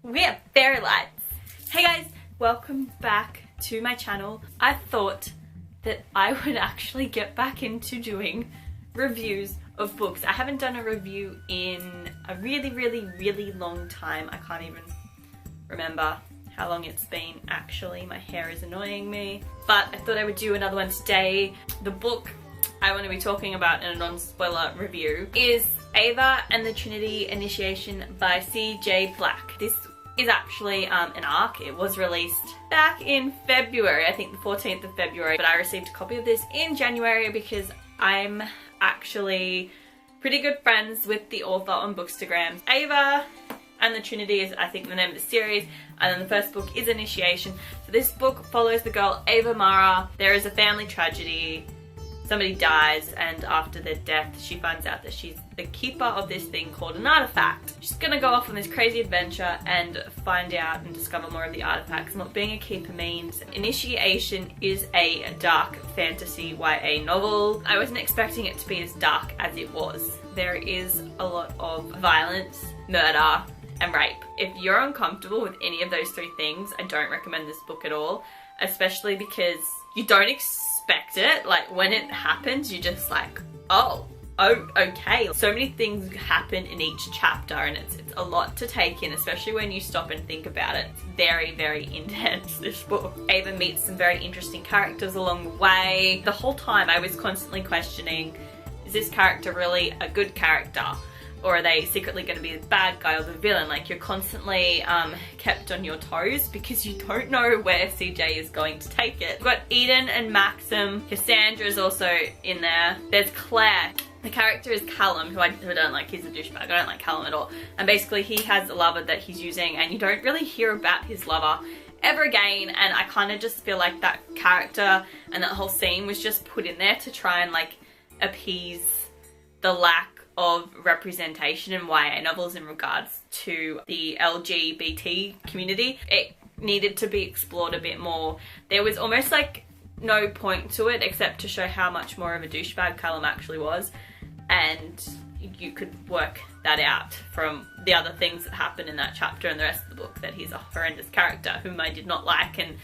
We have fairy lights. Hey guys, welcome back to my channel. I thought that I would actually get back into doing reviews of books. I haven't done a review in a really long time. I can't even remember how long it's been actually. My hair is annoying me. But I thought I would do another one today. The book I want to be talking about in a non-spoiler review is Ava and the Trinity Initiation by C.J. Black. This is actually an arc. It was released back in February, I think the 14th of February, but I received a copy of this in January because I'm actually pretty good friends with the author on Bookstagram. Ava and the Trinity is, I think, the name of the series, and then the first book is Initiation. So this book follows the girl Ava Mara. There is a family tragedy. Somebody dies, and after their death she finds out that she's the keeper of this thing called an artifact. She's gonna go off on this crazy adventure and find out and discover more of the artifacts and what being a keeper means. Initiation is a dark fantasy YA novel. I wasn't expecting it to be as dark as it was. There is a lot of violence, murder, and rape. If you're uncomfortable with any of those three things, I don't recommend this book at all, especially because you don't expect it. Like, when it happens, you're just like, oh, okay. So many things happen in each chapter, and it's a lot to take in, especially when you stop and think about it. It's very intense, this book. Ava meets some very interesting characters along the way. The whole time I was constantly questioning, is this character really a good character? Or are they secretly going to be the bad guy or the villain? Like, you're constantly kept on your toes because you don't know where CJ is going to take it. We've got Eden and Maxim. Cassandra's also in there. There's Claire. The character is Callum, who I don't like. He's a douchebag. I don't like Callum at all. And basically he has a lover that he's using, and you don't really hear about his lover ever again. And I kind of just feel like that character and that whole scene was just put in there to try and like appease the lack of representation in YA novels in regards to the LGBT community. It needed to be explored a bit more. There was almost like no point to it except to show how much more of a douchebag Callum actually was, and you could work that out from the other things that happen in that chapter and the rest of the book, that he's a horrendous character whom I did not like, and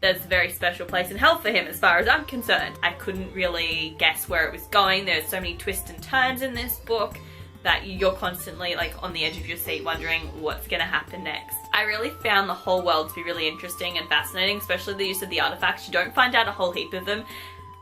there's a very special place in hell for him as far as I'm concerned. I couldn't really guess where it was going. There's so many twists and turns in this book that you're constantly like on the edge of your seat wondering what's gonna happen next. I really found the whole world to be really interesting and fascinating, especially the use of the artifacts. You don't find out a whole heap of them,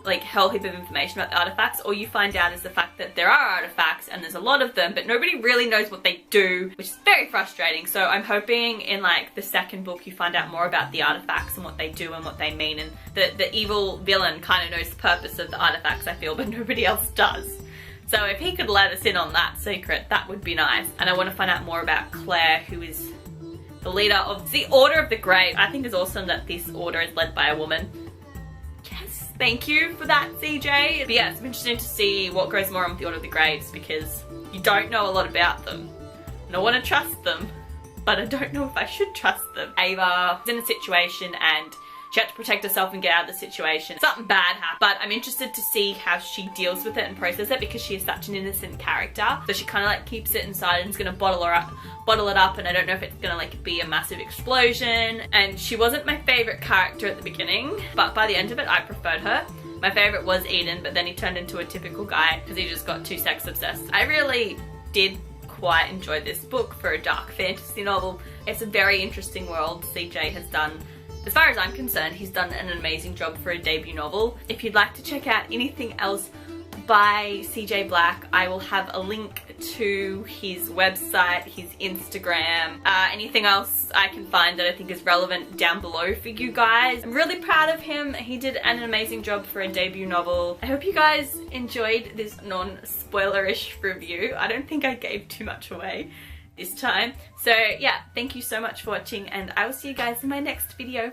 like a whole heap of information about the artifacts. All you find out is the fact that there are artifacts and there's a lot of them, but nobody really knows what they do, which is very frustrating. So I'm hoping in like the second book you find out more about the artifacts and what they do and what they mean, and the evil villain kind of knows the purpose of the artifacts, I feel, but nobody else does. So if he could let us in on that secret, that would be nice. And I want to find out more about Claire, who is the leader of the Order of the Grave. I think it's awesome that this order is led by a woman. Yes, thank you for that, CJ. But yeah, it's interesting to see what goes more on with the Order of the Graves, because you don't know a lot about them. And I want to trust them, but I don't know if I should trust them. Ava is in a situation and she had to protect herself and get out of the situation. Something bad happened, but I'm interested to see how she deals with it and process it, because she is such an innocent character. So she kind of like keeps it inside and is going to bottle it up, and I don't know if it's going to like be a massive explosion. And she wasn't my favorite character at the beginning, but by the end of it I preferred her. My favorite was Eden, but then he turned into a typical guy because he just got too sex obsessed. I really did quite enjoy this book for a dark fantasy novel. It's a very interesting world CJ has done. As far as I'm concerned, he's done an amazing job for a debut novel. If you'd like to check out anything else by CJ Black, I will have a link to his website, his Instagram, anything else I can find that I think is relevant down below for you guys. I'm really proud of him. He did an amazing job for a debut novel. I hope you guys enjoyed this non-spoilerish review. I don't think I gave too much away this time. So yeah, thank you so much for watching, and I will see you guys in my next video.